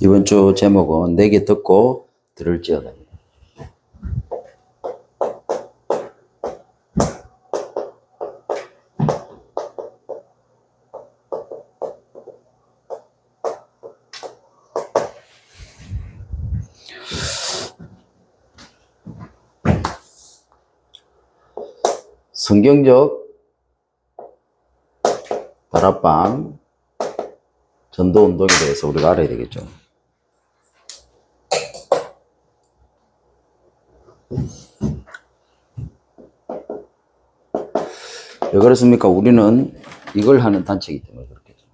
이번 주 제목은 내게 듣고 들을지어다. 성경적 다락방 전도운동에 대해서 우리가 알아야 되겠죠. 왜 그렇습니까? 우리는 이걸 하는 단체이기 때문에 그렇겠죠.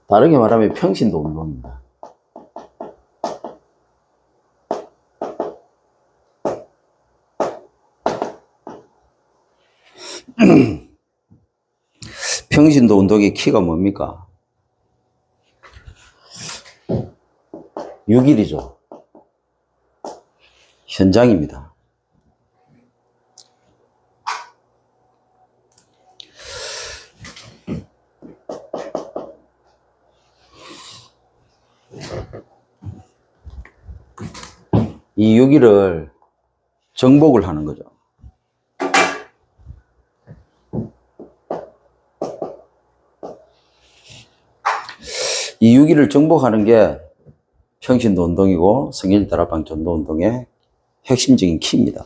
다르게 말하면 평신도 운동입니다. 평신도 운동의 키가 뭡니까? 6일이죠. 현장입니다. 이 6일을 정복을 하는 거죠. 이 6일을 정복하는 게 평신도 운동이고 성일 다락방 전도 운동의 핵심적인 키입니다.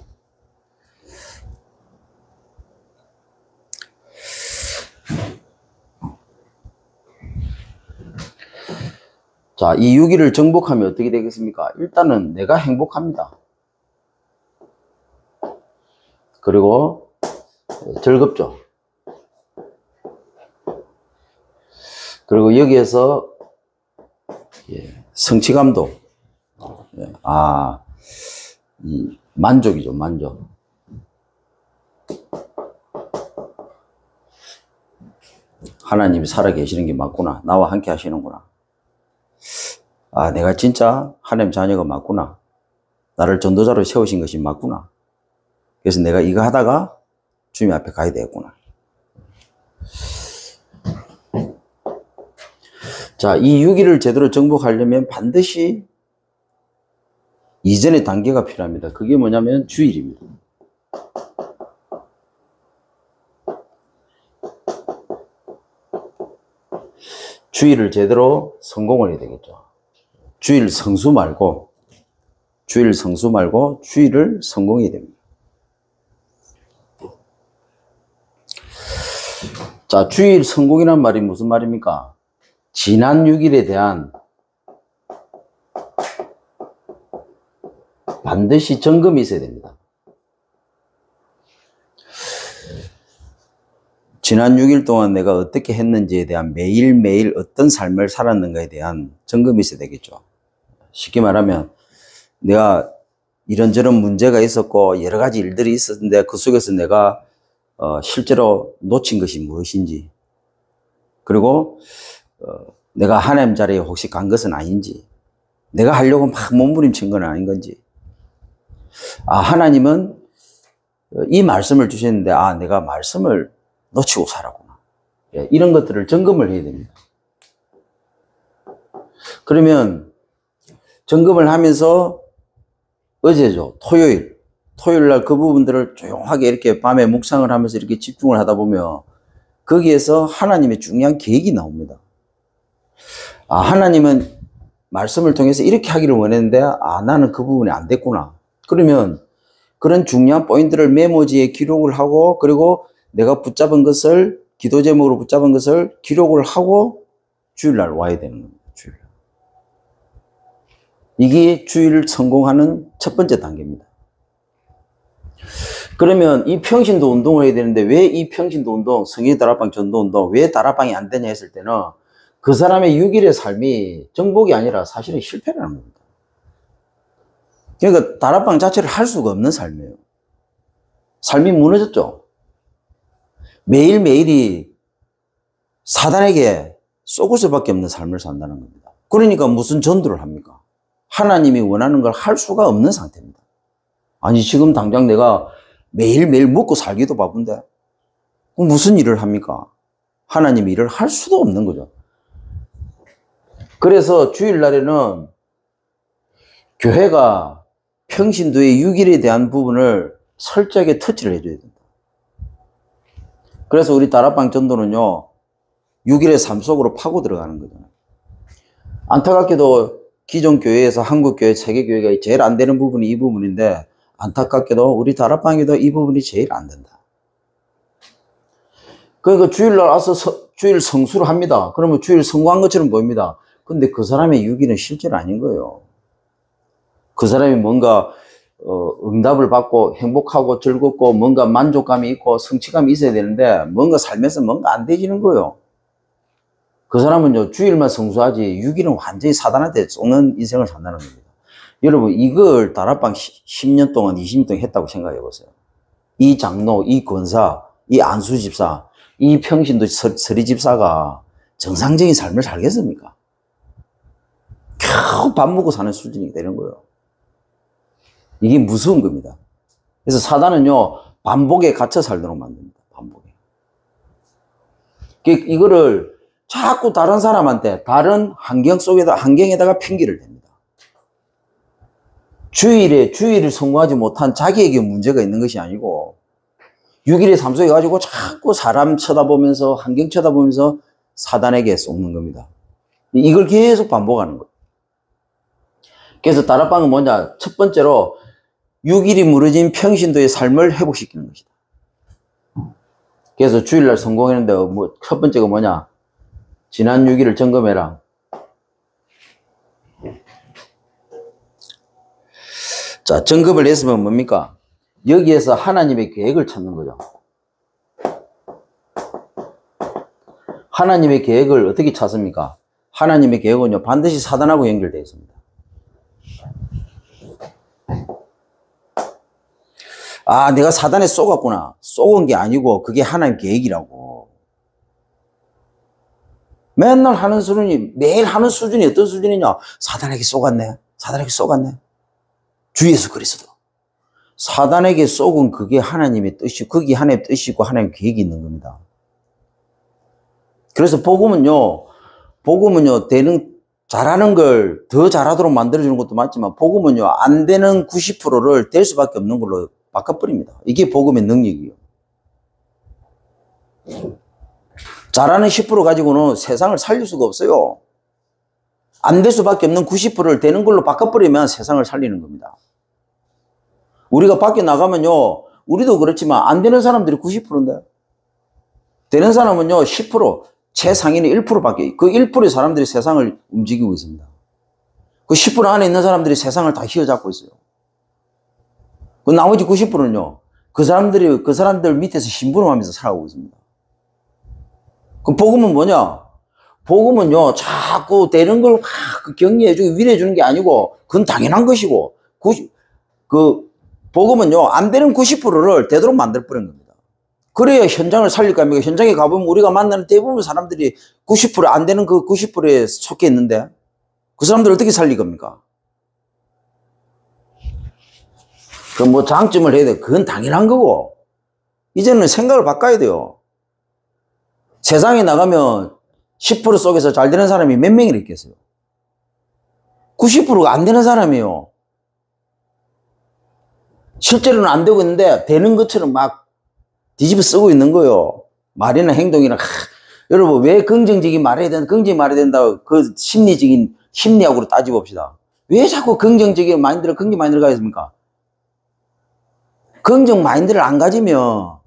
자, 이 6일을 정복하면 어떻게 되겠습니까? 일단은 내가 행복합니다. 그리고 즐겁죠. 그리고 여기에서 성취감도, 이 만족이죠, 만족. 하나님이 살아계시는 게 맞구나. 나와 함께 하시는구나. 내가 진짜 하나님 자녀가 맞구나. 나를 전도자로 세우신 것이 맞구나. 그래서 내가 이거 하다가 주님 앞에 가야 되겠구나. 자, 이 6일을 제대로 정복하려면 반드시 이전의 단계가 필요합니다. 그게 뭐냐면 주일입니다. 주일을 제대로 성공을 해야 되겠죠. 주일 성수 말고 주일을 성공해야 됩니다. 자, 주일 성공이란 말이 무슨 말입니까? 지난 6일에 대한 반드시 점검이 있어야 됩니다. 지난 6일 동안 내가 어떻게 했는지에 대한 매일매일 어떤 삶을 살았는가에 대한 점검이 있어야 되겠죠. 쉽게 말하면 내가 이런저런 문제가 있었고 여러 가지 일들이 있었는데 그 속에서 내가 실제로 놓친 것이 무엇인지, 그리고 내가 하나님 자리에 혹시 간 것은 아닌지, 내가 하려고 막 몸부림친 건 아닌 건지, 하나님은 이 말씀을 주셨는데 내가 말씀을 놓치고 살았구나. 이런 것들을 점검을 해야 됩니다. 그러면 점검을 하면서 어제죠, 토요일 날 그 부분들을 조용하게 이렇게 밤에 묵상을 하면서 이렇게 집중을 하다 보면 거기에서 하나님의 중요한 계획이 나옵니다. 하나님은 말씀을 통해서 이렇게 하기를 원했는데 나는 그 부분이 안 됐구나. 그러면 그런 중요한 포인트를 메모지에 기록을 하고, 그리고 내가 붙잡은 것을, 기도 제목으로 붙잡은 것을 기록을 하고 주일날 와야 되는 겁니다. 주일날. 이게 주일 성공하는 첫 번째 단계입니다. 그러면 이 평신도 운동을 해야 되는데 왜 이 평신도 운동, 성일 다락방 전도 운동, 왜 다락방이 안 되냐 했을 때는 그 사람의 6일의 삶이 정복이 아니라 사실은 실패라는 겁니다. 그러니까 다락방 자체를 할 수가 없는 삶이에요. 삶이 무너졌죠. 매일매일이 사단에게 쏘을 수밖에 없는 삶을 산다는 겁니다. 그러니까 무슨 전도를 합니까? 하나님이 원하는 걸 할 수가 없는 상태입니다. 아니 지금 당장 내가 매일매일 먹고 살기도 바쁜데 무슨 일을 합니까? 하나님 일을 할 수도 없는 거죠. 그래서 주일날에는 교회가 평신도의 6일에 대한 부분을 철저하게 터치를 해줘야 된다. 그래서 우리 다락방 전도는요, 6일의 삶 속으로 파고 들어가는 거잖아요. 안타깝게도 기존 교회에서 한국교회, 세계교회가 제일 안 되는 부분이 이 부분인데, 안타깝게도 우리 다락방에도 이 부분이 제일 안 된다. 그러니까 주일날 와서 주일 성수를 합니다. 그러면 주일 성공한 것처럼 보입니다. 근데 그 사람의 6일은 실제로 아닌 거예요. 그 사람이 뭔가 응답을 받고 행복하고 즐겁고 뭔가 만족감이 있고 성취감이 있어야 되는데 뭔가 살면서 뭔가 안 되지는 거예요. 그 사람은요, 주일만 성수하지 6일은 완전히 사단한테 쏘는 인생을 산다는 겁니다. 여러분, 이걸 다락방 10년 동안, 20년 동안 했다고 생각해 보세요. 이 장로, 이 권사, 이 안수 집사, 이 평신도 서리 집사가 정상적인 삶을 살겠습니까? 겨우 밥 먹고 사는 수준이 되는 거예요. 이게 무서운 겁니다. 그래서 사단은요, 반복에 갇혀 살도록 만듭니다. 반복에. 이거를 자꾸 다른 사람한테, 다른 환경에다가 핑계를 댑니다. 주일을 성공하지 못한 자기에게 문제가 있는 것이 아니고, 6일의 삶 속에 가지고 자꾸 사람 쳐다보면서, 환경 쳐다보면서 사단에게 쏟는 겁니다. 이걸 계속 반복하는 거예요. 그래서 다락방은 뭐냐? 첫 번째로 6일이 무너진 평신도의 삶을 회복시키는 것이다. 그래서 주일날 성공했는데 첫 번째가 뭐냐? 지난 6일을 점검해라. 자, 점검을 했으면 뭡니까? 여기에서 하나님의 계획을 찾는 거죠. 하나님의 계획을 어떻게 찾습니까? 하나님의 계획은요, 반드시 사단하고 연결되어 있습니다. 아, 내가 사단에 쏘갔구나. 쏘은 게 아니고 그게 하나님 계획이라고. 맨날 하는 수준이, 매일 하는 수준이 어떤 수준이냐? 사단에게 쏘갔네. 사단에게 쏘갔네. 주 예수 그리스도. 사단에게 쏘은 그게 하나님의 뜻이고, 그게 하나님의 뜻이고 하나님의 계획이 있는 겁니다. 그래서 복음은요, 잘하는 걸 더 잘하도록 만들어주는 것도 맞지만, 복음은요, 안 되는 90%를 될 수밖에 없는 걸로 바꿔버립니다. 이게 복음의 능력이에요. 잘하는 10% 가지고는 세상을 살릴 수가 없어요. 안 될 수밖에 없는 90%를 되는 걸로 바꿔버리면 세상을 살리는 겁니다. 우리가 밖에 나가면요, 우리도 그렇지만 안 되는 사람들이 90%인데, 되는 사람은요, 10%, 최상위는 1%밖에, 그 1%의 사람들이 세상을 움직이고 있습니다. 그 10% 안에 있는 사람들이 세상을 다 휘어잡고 있어요. 그 나머지 90%는요, 그 사람들 밑에서 심부름하면서 살아가고 있습니다. 그럼 복음은 뭐냐? 복음은요, 자꾸 되는 걸 격려해주고 위로해주는 게 아니고, 그건 당연한 것이고, 복음은요, 안 되는 90%를 되도록 만들어버린 겁니다. 그래야 현장을 살릴 거 아닙니까? 현장에 가보면 우리가 만나는 대부분 사람들이 90% 안 되는 그 90%에 속해 있는데, 그 사람들 어떻게 살릴 겁니까? 그 장점을 해야 돼. 그건 당연한 거고, 이제는 생각을 바꿔야 돼요. 세상에 나가면 10% 속에서 잘 되는 사람이 몇 명이나 있겠어요? 90%가 안 되는 사람이에요. 실제로는 안 되고 있는데 되는 것처럼 막 뒤집어 쓰고 있는 거예요. 말이나 행동이나. 여러분, 왜 긍정적인 말해야 된다, 긍정적인 말해야 된다, 그 심리학으로 따져봅시다. 왜 자꾸 긍정적인 마인드를, 긍정 마인드를 가야 됩니까? 긍정 마인드를 안 가지면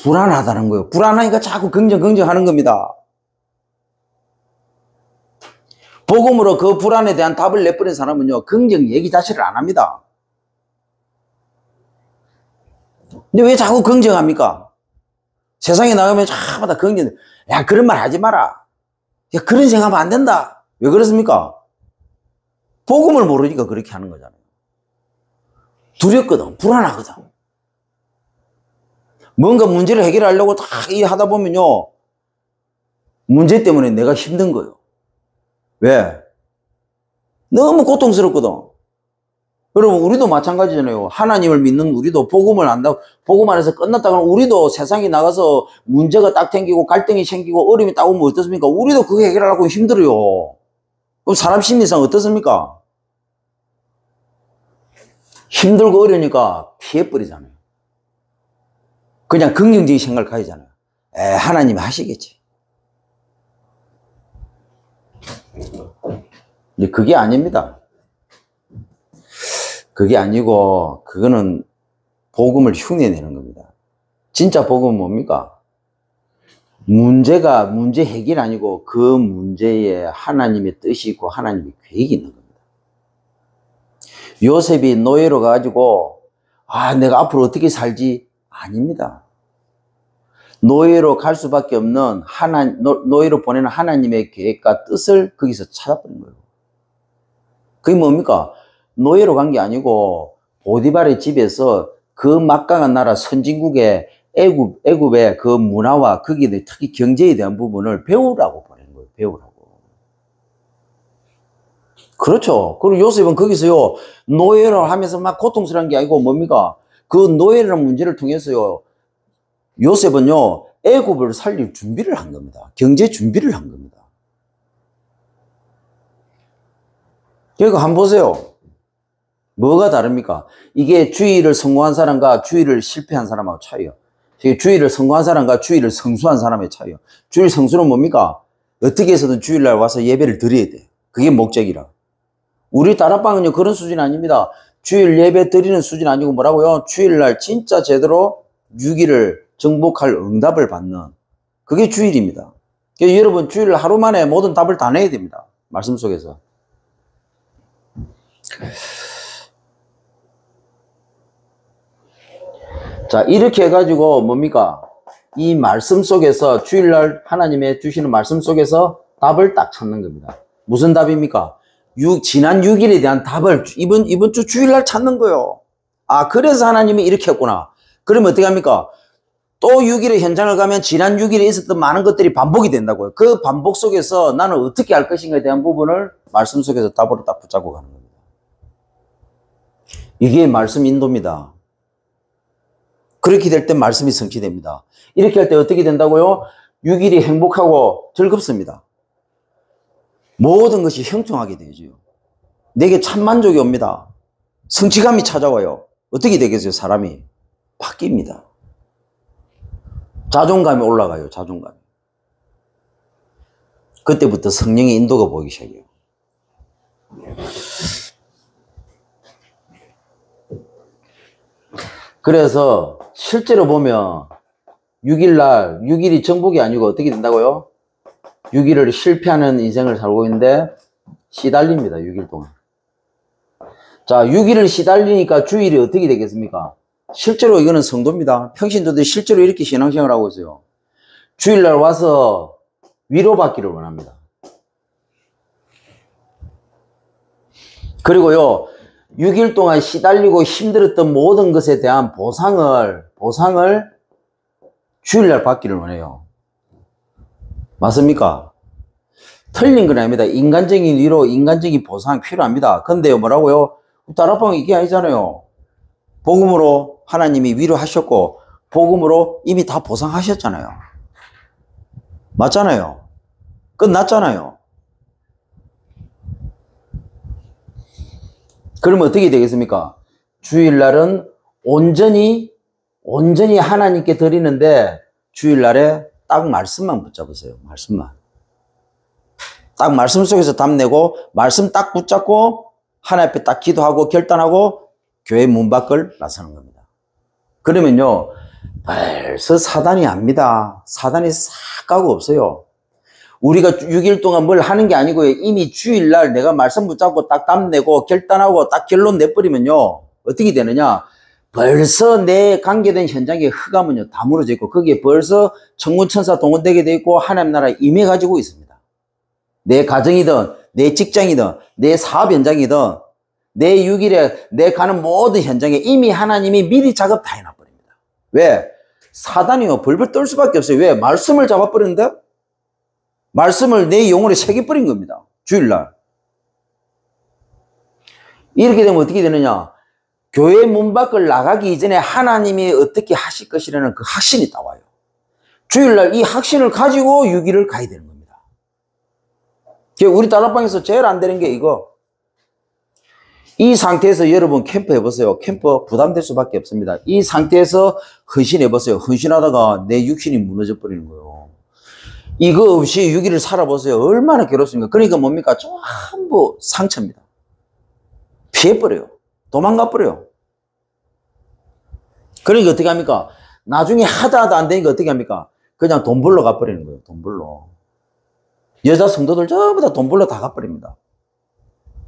불안하다는 거예요. 불안하니까 자꾸 긍정하는 겁니다. 복음으로 그 불안에 대한 답을 내버린 사람은요, 긍정 얘기 자체를 안 합니다. 근데 왜 자꾸 긍정합니까? 세상에 나가면 자마다 긍정, 야, 그런 말 하지 마라. 야, 그런 생각하면 안 된다. 왜 그렇습니까? 복음을 모르니까 그렇게 하는 거잖아요. 두렵거든. 불안하거든. 뭔가 문제를 해결하려고 다 하다 보면요, 문제 때문에 내가 힘든 거예요. 왜? 너무 고통스럽거든. 그러면 우리도 마찬가지잖아요. 하나님을 믿는 우리도 복음을 안다고, 복음 안에서 끝났다 그러면 우리도 세상에 나가서 문제가 딱 생기고 갈등이 생기고 어려움이 딱 오면 어떻습니까? 우리도 그거 해결하려고 힘들어요. 그럼 사람 심리상 어떻습니까? 힘들고 어려우니까 피해버리잖아요. 그냥 긍정적인 생각을 가지잖아요. 하나님이 하시겠지. 근데 그게 아닙니다. 그게 아니고 그거는 복음을 흉내내는 겁니다. 진짜 복음은 뭡니까? 문제가 문제 해결이 아니고 그 문제에 하나님의 뜻이 있고 하나님의 계획이 있는 겁니다. 요셉이 노예로 가지고 내가 앞으로 어떻게 살지? 아닙니다. 노예로 갈 수밖에 없는 노예로 보내는 하나님의 계획과 뜻을 거기서 찾아버린 거예요. 그게 뭡니까? 노예로 간 게 아니고 보디발의 집에서 그 막강한 나라 선진국의 애굽의 그 문화와 거기에 특히 경제에 대한 부분을 배우라고 보낸 거예요. 배우라고. 그렇죠. 그리고 요셉은 거기서요, 노예를 하면서 막 고통스러운 게 아니고 뭡니까? 그 노예라는 문제를 통해서요, 요셉은요, 애굽을 살릴 준비를 한 겁니다. 경제 준비를 한 겁니다. 그러니까 한번 보세요. 뭐가 다릅니까? 이게 주의를 성공한 사람과 주의를 실패한 사람하고 차이요. 주의를 성공한 사람과 주의를 성수한 사람의 차이요. 주일 성수는 뭡니까? 어떻게 해서든 주일날 와서 예배를 드려야 돼. 그게 목적이라. 우리 다락방은요, 그런 수준이 아닙니다. 주일 예배 드리는 수준이 아니고 뭐라고요? 주일날 진짜 제대로 6일을 정복할 응답을 받는 그게 주일입니다. 그래서 여러분 주일 하루 만에 모든 답을 다 내야 됩니다. 말씀 속에서. 자, 이렇게 해가지고 뭡니까? 이 말씀 속에서 주일날 하나님의 주시는 말씀 속에서 답을 딱 찾는 겁니다. 무슨 답입니까? 지난 6일에 대한 답을 이번 주 주일날 찾는 거예요. 그래서 하나님이 이렇게 했구나. 그러면 어떻게 합니까? 또 6일의 현장을 가면 지난 6일에 있었던 많은 것들이 반복이 된다고요. 그 반복 속에서 나는 어떻게 할 것인가에 대한 부분을 말씀 속에서 답으로 딱 붙잡고 가는 겁니다. 이게 말씀 인도입니다. 그렇게 될 때 말씀이 성취됩니다. 이렇게 할 때 어떻게 된다고요? 6일이 행복하고 즐겁습니다. 모든 것이 형통하게 되죠. 내게 참 만족이 옵니다. 성취감이 찾아와요. 어떻게 되겠어요? 사람이 바뀝니다. 자존감이 올라가요. 자존감이. 그때부터 성령의 인도가 보이기 시작해요. 그래서 실제로 보면 6일날 6일이 정복이 아니고 어떻게 된다고요? 6일을 실패하는 인생을 살고 있는데 시달립니다. 6일 동안. 자, 6일을 시달리니까 주일이 어떻게 되겠습니까? 실제로 이거는 성도입니다. 평신도들이 실제로 이렇게 신앙생활을 하고 있어요. 주일날 와서 위로받기를 원합니다. 그리고요, 6일 동안 시달리고 힘들었던 모든 것에 대한 보상을 주일날 받기를 원해요. 맞습니까? 틀린 건 아닙니다. 인간적인 위로, 인간적인 보상 필요합니다. 근데요, 뭐라고요? 다락방 이게 아니잖아요. 복음으로 하나님이 위로하셨고, 복음으로 이미 다 보상하셨잖아요. 맞잖아요. 끝났잖아요. 그러면 어떻게 되겠습니까? 주일날은 온전히 하나님께 드리는데 주일날에 딱 말씀만 붙잡으세요. 말씀만. 딱 말씀 속에서 답내고 말씀 딱 붙잡고 하나님 앞에 딱 기도하고 결단하고 교회 문 밖을 나서는 겁니다. 그러면요, 벌써 사단이 압니다. 사단이 싹 가고 없어요. 우리가 6일 동안 뭘 하는 게 아니고요. 이미 주일날 내가 말씀 붙잡고 딱 답내고 결단하고 딱 결론 내버리면요. 어떻게 되느냐. 벌써 내 관계된 현장의 흑암은요. 다 무너져 있고 거기에 벌써 천군천사 동원되게 돼 있고 하나님 나라 임해가지고 있습니다. 내 가정이든 내 직장이든 내 사업 현장이든 내 6일에 내 가는 모든 현장에 이미 하나님이 미리 작업 다 해놔버립니다. 왜? 사단이요. 벌벌 떨 수밖에 없어요. 왜? 말씀을 잡아버렸는데? 말씀을 내 영혼에 새겨버린 겁니다. 주일날. 이렇게 되면 어떻게 되느냐? 교회 문 밖을 나가기 이전에 하나님이 어떻게 하실 것이라는 그 확신이 딱 와요. 주일날 이 확신을 가지고 6일을 가야 되는 겁니다. 우리 다락방에서 제일 안 되는 게 이거. 이 상태에서 여러분 캠프 해보세요. 캠프 부담될 수밖에 없습니다. 이 상태에서 헌신해보세요. 헌신하다가 내 육신이 무너져 버리는 거예요. 이거 없이 6일을 살아보세요. 얼마나 괴롭습니까? 그러니까 뭡니까? 전부 상처입니다. 피해버려요. 도망가버려요. 그러니까 어떻게 합니까? 나중에 하다 안 되니까 어떻게 합니까? 그냥 돈 벌러 가버리는 거예요. 돈 벌러. 여자 성도들 전부 다 돈 벌러 다 가버립니다.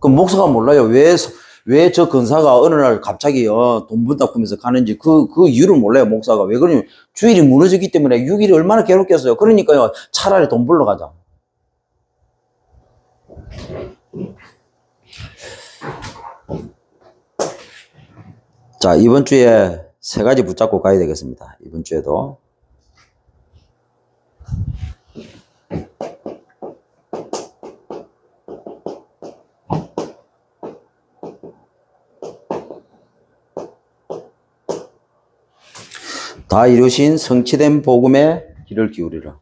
그럼 목사가 몰라요. 왜 저 근사가 어느 날 갑자기 돈 번다고 하면서 가는지 그 이유를 몰라요. 목사가. 왜 그러냐면 주일이 무너졌기 때문에 6일이 얼마나 괴롭겠어요. 그러니까요. 차라리 돈 벌러 가자. 자, 이번 주에 3가지 붙잡고 가야 되겠습니다. 이번 주에도. 다 이루신 성취된 복음에 귀를 기울이라.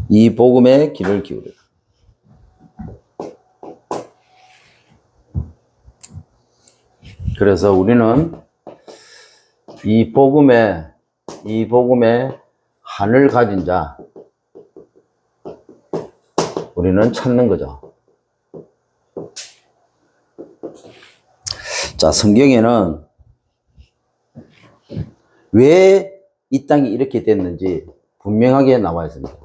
이 복음에 귀를 기울이라. 그래서 우리는 이 복음에 한을 가진 자, 우리는 찾는 거죠. 자, 성경에는 왜 이 땅이 이렇게 됐는지 분명하게 나와 있습니다.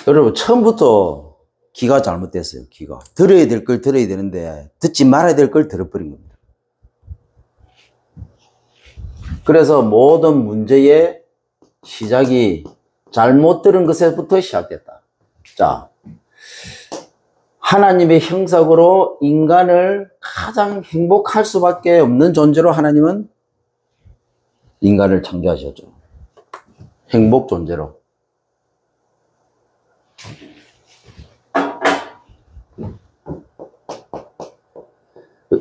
여러분, 처음부터 귀가 잘못됐어요. 귀가. 들어야 될 걸 들어야 되는데 듣지 말아야 될 걸 들어버린 겁니다. 그래서 모든 문제의 시작이 잘못 들은 것에부터 시작됐다. 자, 하나님의 형상으로 인간을 가장 행복할 수밖에 없는 존재로 하나님은 인간을 창조하셨죠. 행복 존재로.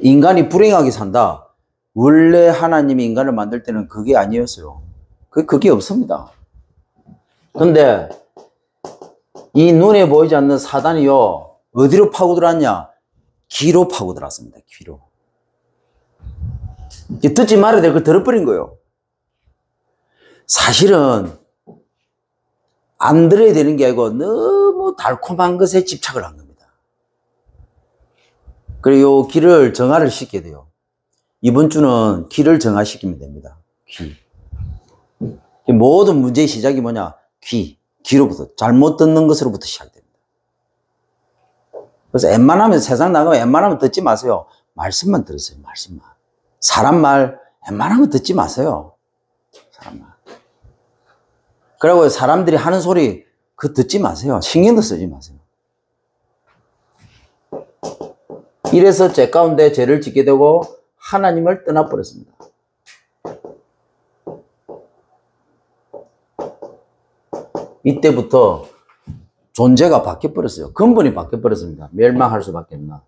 인간이 불행하게 산다. 원래 하나님이 인간을 만들 때는 그게 아니었어요. 그게 없습니다. 근데 이 눈에 보이지 않는 사단이요, 어디로 파고들었냐? 귀로 파고들었습니다. 귀로. 듣지 말아야 될 걸 들어버린 거예요. 사실은 안 들어야 되는 게 아니고 너무 달콤한 것에 집착을 한 겁니다. 그리고 귀를 정화를 시켜야 돼요. 이번 주는 귀를 정화시키면 됩니다. 귀. 모든 문제의 시작이 뭐냐? 귀로부터, 잘못 듣는 것으로부터 시작됩니다. 그래서 웬만하면 세상 나가면 웬만하면 듣지 마세요. 말씀만 들으세요. 말씀만. 사람 말 웬만하면 듣지 마세요. 사람 말. 그리고 사람들이 하는 소리 그거 듣지 마세요. 신경도 쓰지 마세요. 이래서 죄 가운데 죄를 짓게 되고 하나님을 떠나버렸습니다. 이때부터 존재가 바뀌어버렸어요. 근본이 바뀌어버렸습니다. 멸망할 수밖에 없나.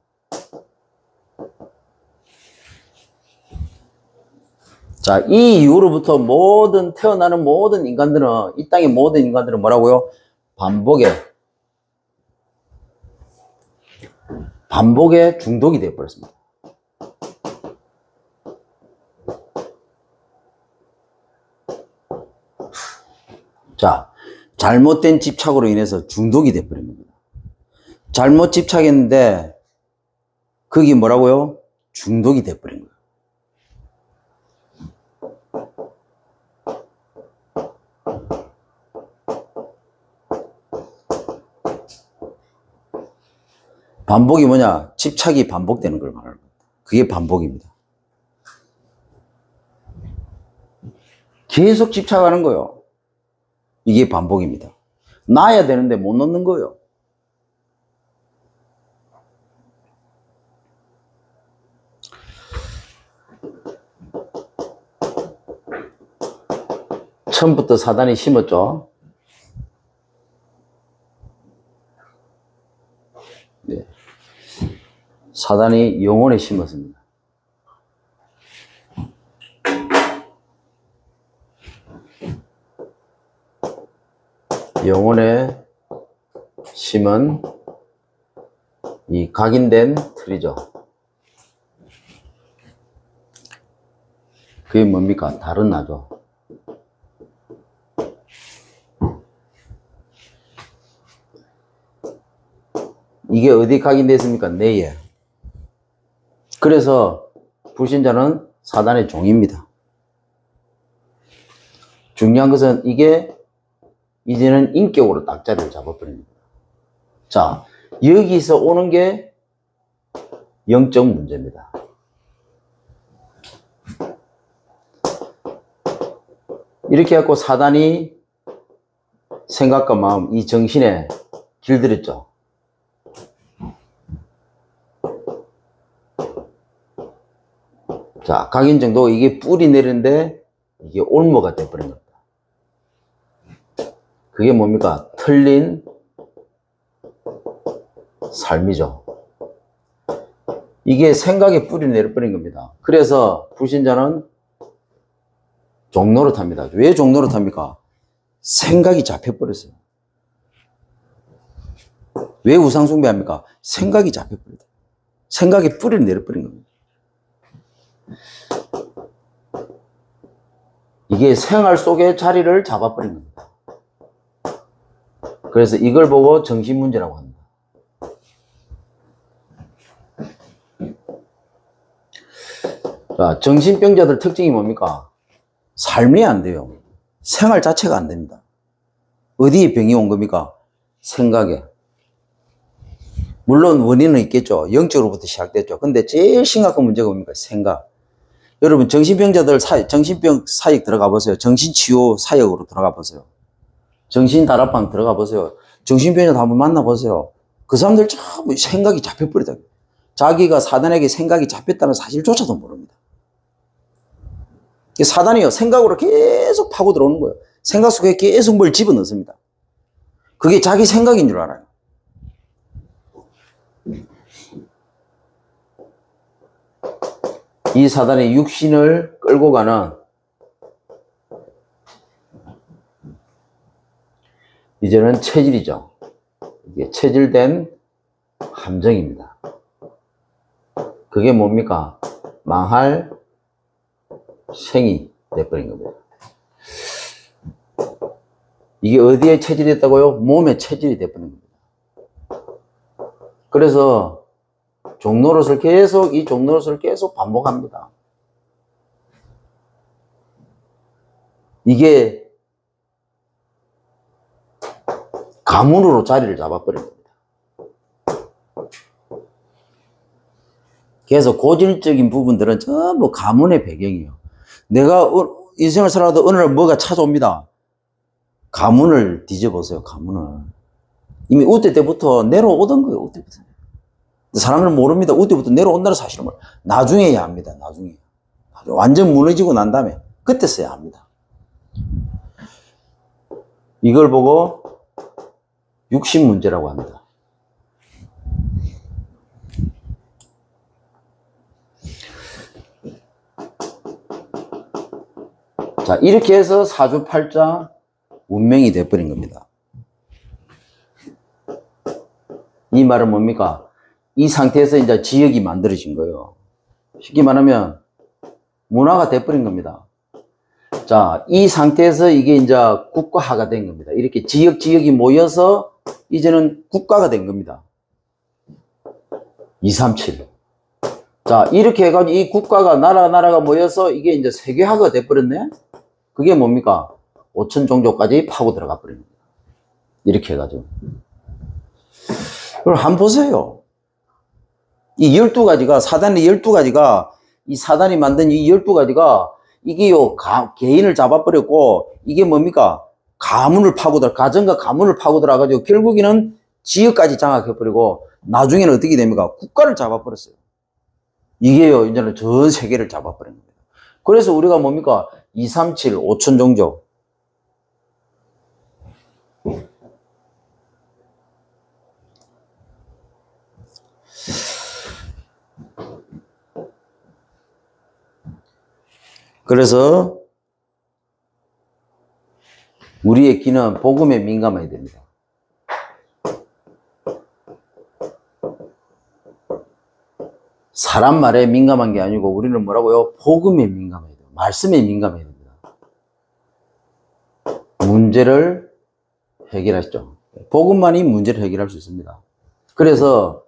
자, 이 이후로부터 태어나는 모든 인간들은, 이 땅의 모든 인간들은 뭐라고요? 반복에 중독이 되어버렸습니다. 자, 잘못된 집착으로 인해서 중독이 되어버린 겁니다. 잘못 집착했는데, 그게 뭐라고요? 중독이 되어버린 거예요. 반복이 뭐냐? 집착이 반복되는 걸 말하는 겁니다. 그게 반복입니다. 계속 집착하는 거예요. 이게 반복입니다. 낳아야 되는데 못 낳는 거예요. 처음부터 사단이 심었죠. 네. 사단이 영혼에 심었습니다. 영혼에 심은 이 각인된 틀이죠. 그게 뭡니까? 다른 나죠. 이게 어디 각인되어 있습니까? 뇌에. 그래서 불신자는 사단의 종입니다. 중요한 것은 이게 이제는 인격으로 딱 자리를 잡아버립니다. 자, 여기서 오는 게 영적 문제입니다. 이렇게 해갖고 사단이 생각과 마음, 이 정신에 길들였죠. 자, 각인 정도 이게 뿌리 내리는데 이게 올무가 돼버린 겁니다. 그게 뭡니까? 틀린 삶이죠. 이게 생각에 뿌리 내려버린 겁니다. 그래서 불신자는 종노릇 합니다. 왜 종노릇 합니까? 생각이 잡혀버렸어요. 왜 우상숭배합니까? 생각이 잡혀버렸다. 생각에 뿌리를 내려버린 겁니다. 이게 생활 속에 자리를 잡아버린 겁니다. 그래서 이걸 보고 정신문제라고 합니다. 자, 정신병자들 특징이 뭡니까? 삶이 안 돼요. 생활 자체가 안 됩니다. 어디에 병이 온 겁니까? 생각에. 물론 원인은 있겠죠. 영적으로부터 시작됐죠. 근데 제일 심각한 문제가 뭡니까? 생각. 여러분 정신병자들 정신병 사역 들어가 보세요. 정신치유 사역으로 들어가 보세요. 정신다락방 들어가 보세요. 정신병자들 한번 만나보세요. 그 사람들 전부 생각이 잡혀버리다. 자기가 사단에게 생각이 잡혔다는 사실조차도 모릅니다. 사단이요, 생각으로 계속 파고 들어오는 거예요. 생각 속에 계속 뭘 집어넣습니다. 그게 자기 생각인 줄 알아요. 이 사단의 육신을 끌고 가는 이제는 체질이죠. 이게 체질된 함정입니다. 그게 뭡니까? 망할 생이 돼버린 겁니다. 이게 어디에 체질이 됐다고요? 몸에 체질이 돼버린 겁니다. 그래서 이 종노릇을 계속 반복합니다. 이게 가문으로 자리를 잡아버린 겁니다. 그래서 고질적인 부분들은 전부 가문의 배경이에요. 내가 인생을 살아도 어느 날 뭐가 찾아옵니다. 가문을 뒤져보세요. 가문을. 이미 우대 때부터 내려오던 거예요. 우대 때부터. 사람들은 모릅니다. 우대부터 내려온다는 사실을 나중에야 합니다. 나중에. 완전 무너지고 난 다음에 그때서야 합니다. 이걸 보고 육신 문제라고 합니다. 자, 이렇게 해서 사주팔자 운명이 돼버린 겁니다. 이 말은 뭡니까? 이 상태에서 이제 지역이 만들어진 거예요. 쉽게 말하면 문화가 돼버린 겁니다. 자, 이 상태에서 이게 이제 국가화가 된 겁니다. 이렇게 지역이 모여서 이제는 국가가 된 겁니다. 237. 자, 이렇게 해가지고 이 국가가, 나라가 모여서 이게 이제 세계화가 돼버렸네? 그게 뭡니까? 5천 종족까지 파고 들어가 버립니다. 이렇게 해가지고. 그럼 한번 보세요. 이 12가지가, 사단의 12가지가, 이 사단이 만든 이 12가지가, 이게요, 개인을 잡아버렸고, 이게 뭡니까? 가정과 가문을 파고 들어가가지고, 결국에는 지역까지 장악해버리고, 나중에는 어떻게 됩니까? 국가를 잡아버렸어요. 이게요, 이제는 전 세계를 잡아버린 겁니다. 그래서 우리가 뭡니까? 237, 5천 종족. 그래서 우리의 귀는 복음에 민감해야 됩니다. 사람 말에 민감한 게 아니고 우리는 뭐라고요? 복음에 민감해야 돼요. 말씀에 민감해야 됩니다. 문제를 해결하시죠. 복음만이 문제를 해결할 수 있습니다. 그래서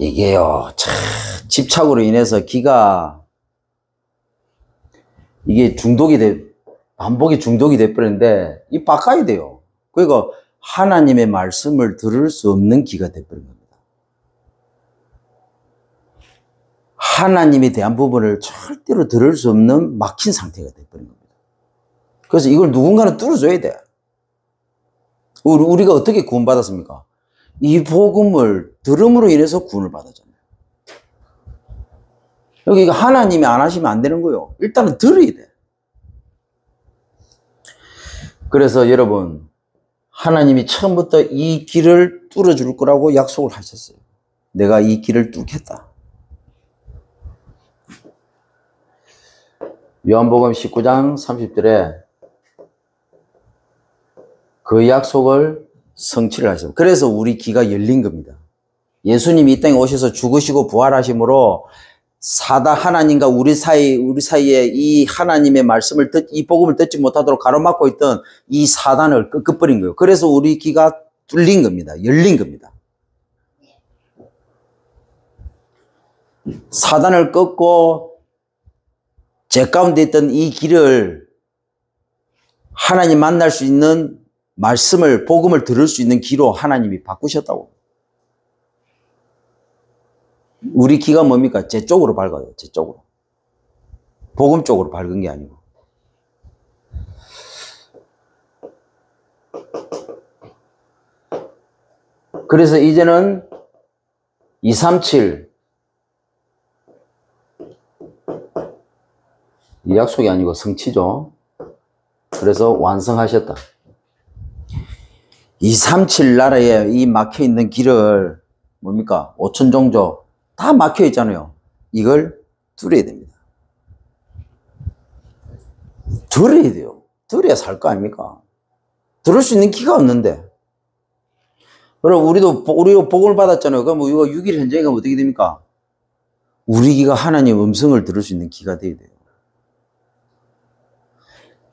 이게요, 참 집착으로 인해서 귀가 이게 반복이 중독이 돼버리는데 이 바꿔야 돼요. 그러니까 하나님의 말씀을 들을 수 없는 귀가 돼버린 겁니다. 하나님에 대한 부분을 절대로 들을 수 없는 막힌 상태가 돼버린 겁니다. 그래서 이걸 누군가는 뚫어줘야 돼. 우리가 어떻게 구원받았습니까? 이 복음을 들음으로 인해서 구원을 받았잖아요. 여기 하나님이 안 하시면 안 되는 거예요. 일단은 들어야 돼. 그래서 여러분, 하나님이 처음부터 이 길을 뚫어줄 거라고 약속을 하셨어요. 내가 이 길을 뚫겠다. 요한복음 19장 30절에 그 약속을 성취를 하셨습니다. 그래서 우리 귀가 열린 겁니다. 예수님이 이 땅에 오셔서 죽으시고 부활하심으로 사다 하나님과 우리 사이에 이 하나님의 말씀을 이 복음을 듣지 못하도록 가로막고 있던 이 사단을 끄버린 거예요. 그래서 우리 귀가 뚫린 겁니다. 열린 겁니다. 사단을 꺾고 제 가운데 있던 이 길을 하나님 만날 수 있는 말씀을, 복음을 들을 수 있는 귀로 하나님이 바꾸셨다고. 우리 귀가 뭡니까? 제 쪽으로 밝아요. 제 쪽으로. 복음 쪽으로 밝은 게 아니고. 그래서 이제는 237 이 약속이 아니고 성취죠. 그래서 완성하셨다. 237 나라에 이 막혀있는 길을 뭡니까? 5천 종족 다 막혀있잖아요. 이걸 뚫어야 됩니다. 들어야 돼요. 들어야 살 거 아닙니까? 들을 수 있는 귀가 없는데. 그럼 우리도 복음을 받았잖아요. 그럼 이거 6일 현장에 가면 어떻게 됩니까? 우리 귀가 하나님 음성을 들을 수 있는 귀가 돼야 돼요.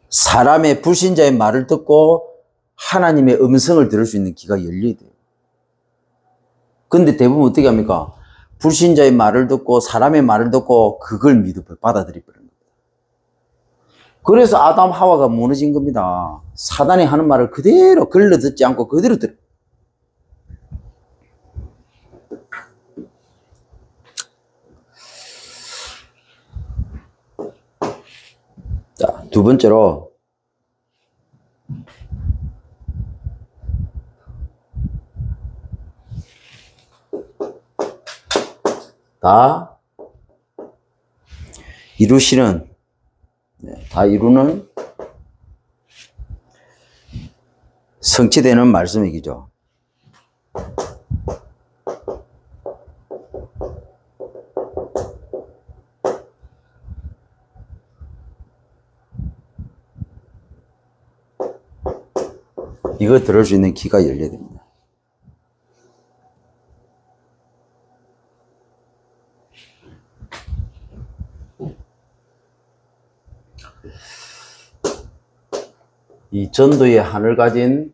사람의 불신자의 말을 듣고 하나님의 음성을 들을 수 있는 귀가 열려야 돼요. 근데 대부분 어떻게 합니까? 불신자의 말을 듣고 사람의 말을 듣고 그걸 받아들여 버린 겁니다. 그래서 아담 하와가 무너진 겁니다. 사단이 하는 말을 그대로 걸러 듣지 않고 그대로 들어요. 자, 두 번째로 다 이루시는, 다 이루는 성취되는 말씀 얘기죠. 이거 들을 수 있는 귀가 열려야 됩니다. 이 전도의 한을 가진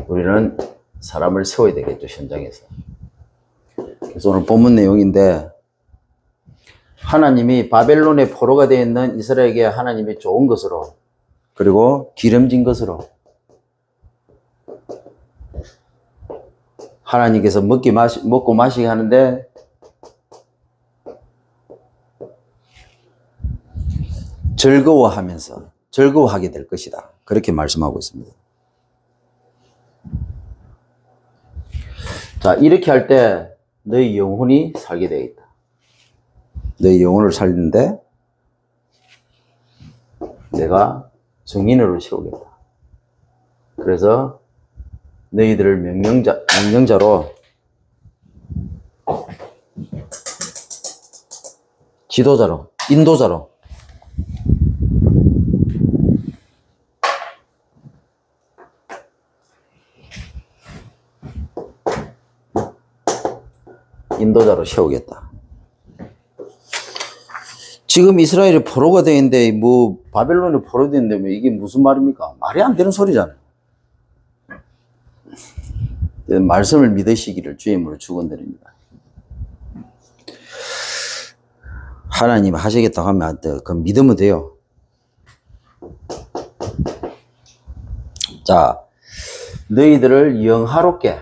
우리는 사람을 세워야 되겠죠, 현장에서. 그래서 오늘 본문 내용인데, 하나님이 바벨론의 포로가 되어 있는 이스라엘에게 하나님이 좋은 것으로, 그리고 기름진 것으로 하나님께서 먹고 마시게 하는데, 즐거워하게 될 것이다. 그렇게 말씀하고 있습니다. 자, 이렇게 할 때 너희 영혼이 살게 되겠다. 너희 영혼을 살리는데 내가 증인으로 세우겠다. 그래서 너희들을 명령자로 지도자로 인도자로 세우겠다. 지금 이스라엘이 포로가 되어 있는데 뭐 바벨론이 포로가 되어 있는데 이게 무슨 말입니까? 말이 안 되는 소리잖아요. 말씀을 믿으시기를 주임으로 축원드립니다. 하나님 하시겠다고 하면 안 돼. 그럼 믿으면 돼요. 자, 너희들을 영화롭게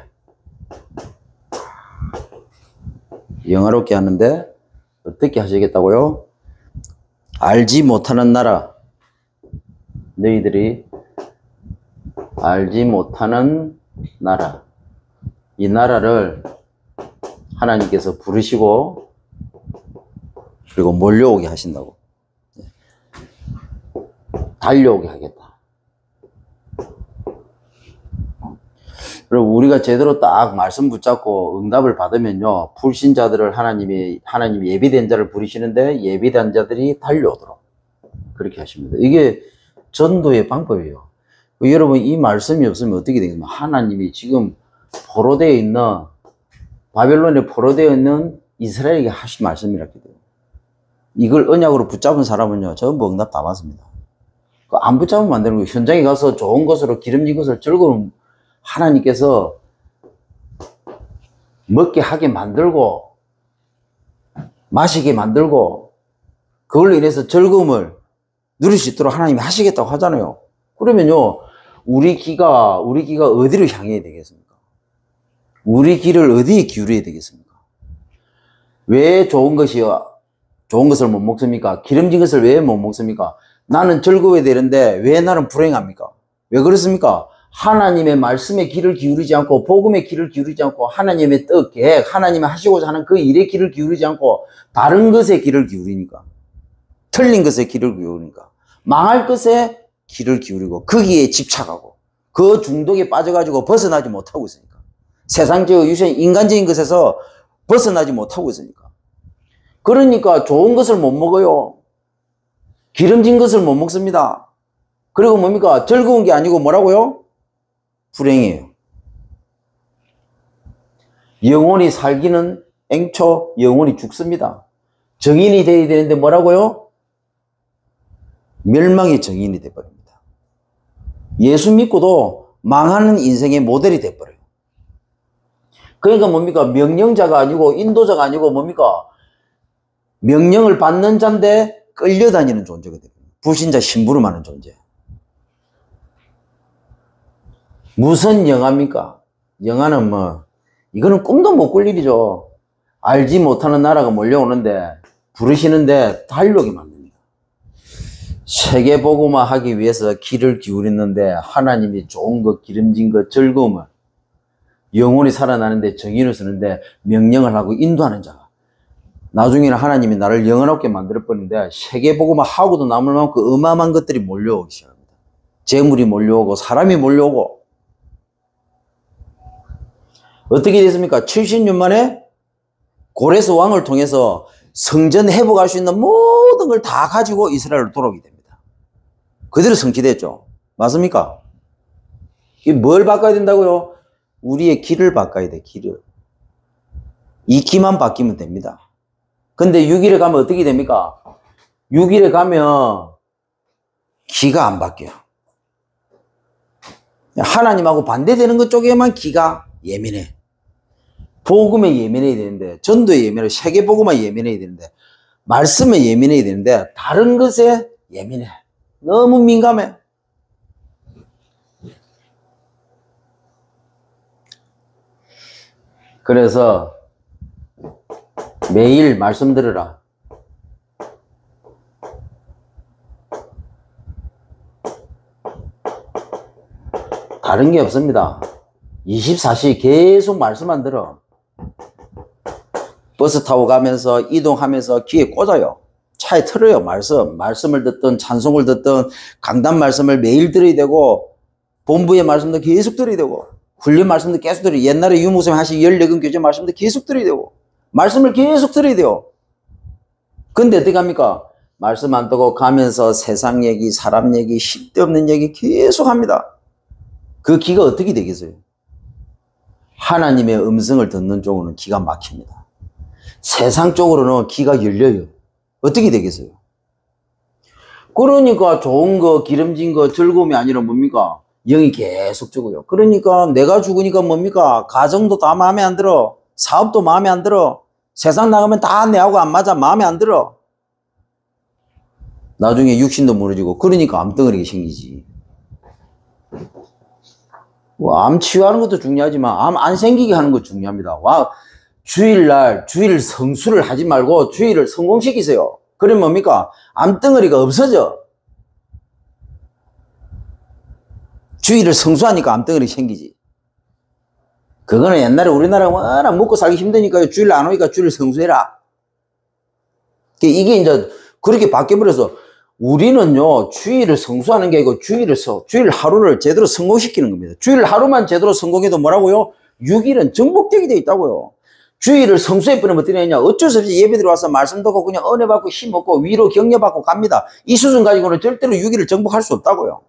하는데 어떻게 하시겠다고요? 알지 못하는 나라, 너희들이 알지 못하는 나라, 이 나라를 하나님께서 부르시고 그리고 몰려오게 하신다고. 달려오게 하겠다. 그리고 우리가 제대로 딱 말씀 붙잡고 응답을 받으면요, 불신자들을 하나님이 예비된 자를 부르시는데 예비된 자들이 달려오도록 그렇게 하십니다. 이게 전도의 방법이에요. 여러분, 이 말씀이 없으면 어떻게 되겠습니까? 하나님이 지금 포로되어 있는, 바벨론에 포로되어 있는 이스라엘에게 하신 말씀이라고 해요. 이걸 언약으로 붙잡은 사람은요, 전부 응답 다 받습니다. 안 붙잡으면 안 되는 거예요. 현장에 가서 좋은 것으로 기름진 것을 즐거운 하나님께서 먹게 하게 만들고 마시게 만들고 그걸로 인해서 즐거움을 누릴 수 있도록 하나님이 하시겠다고 하잖아요. 그러면요, 우리 기가 어디로 향해야 되겠습니까? 우리 길을 어디에 기울여야 되겠습니까? 왜 좋은 것을 못 먹습니까? 기름진 것을 왜 못 먹습니까? 나는 즐거워야 되는데 왜 나는 불행합니까? 왜 그렇습니까? 하나님의 말씀에 귀를 기울이지 않고 복음에 귀를 기울이지 않고 하나님의 뜻, 계획, 하나님이 하시고자 하는 그 일에 귀를 기울이지 않고 다른 것에 귀를 기울이니까, 틀린 것에 귀를 기울이니까, 망할 것에 귀를 기울이고 거기에 집착하고 그 중독에 빠져가지고 벗어나지 못하고 있으니까, 세상적 유생 인간적인 것에서 벗어나지 못하고 있으니까, 그러니까 좋은 것을 못 먹어요. 기름진 것을 못 먹습니다. 그리고 뭡니까? 즐거운 게 아니고 뭐라고요? 불행이에요. 영원히 살기는 앵초 영원히 죽습니다. 정인이 되어야 되는데 뭐라고요? 멸망의 정인이 되어버립니다. 예수 믿고도 망하는 인생의 모델이 되어버려요. 그러니까 뭡니까? 명령자가 아니고 인도자가 아니고 뭡니까? 명령을 받는 자인데 끌려다니는 존재가 됩니다. 불신자 심부름하는 존재. 무슨 영화입니까? 영화는 이거는 꿈도 못 꿀 일이죠. 알지 못하는 나라가 몰려오는데, 부르시는데 달려오게 만듭니다. 세계복음화 하기 위해서 귀를 기울였는데, 하나님이 좋은 것, 기름진 것, 즐거움을, 영혼이 살아나는데 정의를 쓰는데 명령을 하고 인도하는 자가, 나중에는 하나님이 나를 영원하게 만들어버리는데, 세계복음화 하고도 남을 만큼 어마어마한 것들이 몰려오기 시작합니다. 재물이 몰려오고, 사람이 몰려오고, 어떻게 됐습니까? 70년 만에 고레스 왕을 통해서 성전 회복할 수 있는 모든 걸 다 가지고 이스라엘로 돌아오게 됩니다. 그대로 성취됐죠. 맞습니까? 이게 뭘 바꿔야 된다고요? 우리의 길을 바꿔야 돼, 길을. 이 길만 바뀌면 됩니다. 근데 6일에 가면 어떻게 됩니까? 6일에 가면 기가 안 바뀌어요. 하나님하고 반대되는 것 쪽에만 기가 예민해. 복음에 예민해야 되는데, 전도에 예민해, 세계복음에 예민해야 되는데, 말씀에 예민해야 되는데, 다른 것에 예민해. 너무 민감해. 그래서 매일 말씀 들으라. 다른 게 없습니다. 24시 계속 말씀만 들어. 버스 타고 가면서 이동하면서 귀에 꽂아요. 차에 틀어요. 말씀을 듣든 찬송을 듣든 강단 말씀을 매일 들어야 되고, 본부의 말씀도 계속 들어야 되고, 훈련 말씀도 계속 들어야 되고, 옛날에 유목사님 하신 14권 교재 말씀도 계속 들어야 되고, 말씀을 계속 들어야 돼요. 근데 어떻게 합니까? 말씀 안 듣고 가면서 세상 얘기, 사람 얘기, 쓸데없는 얘기 계속 합니다. 그 귀가 어떻게 되겠어요? 하나님의 음성을 듣는 쪽으로는 기가 막힙니다. 세상 쪽으로는 귀가 열려요. 어떻게 되겠어요? 그러니까 좋은 거, 기름진 거, 즐거움이 아니라 뭡니까? 영이 계속 죽어요. 그러니까 내가 죽으니까 뭡니까? 가정도 다 마음에 안 들어. 사업도 마음에 안 들어. 세상 나가면 다 내하고 안 맞아. 마음에 안 들어. 나중에 육신도 무너지고, 그러니까 암덩어리가 생기지. 암 치유하는 것도 중요하지만 암 안 생기게 하는 것도 중요합니다. 주일날 주일 성수를 하지 말고 주일을 성공시키세요. 그러면 뭡니까? 암덩어리가 없어져. 주일을 성수하니까 암덩어리 생기지. 그거는 옛날에 우리나라가 워낙 먹고 살기 힘드니까 주일 안 오니까 주일 성수해라. 이게 이제 그렇게 바뀌어버려서 우리는요, 주일을 성수하는 게 아니고 주일 하루를 제대로 성공시키는 겁니다. 주일 하루만 제대로 성공해도 뭐라고요? 6일은 정복되게 돼 있다고요. 주일을 성수해버리면 어떻게 되냐? 어쩔 수 없이 예배 들어와서 말씀 듣고 그냥 은혜 받고 힘 얻고 위로 격려 받고 갑니다. 이 수준 가지고는 절대로 6일을 정복할 수 없다고요.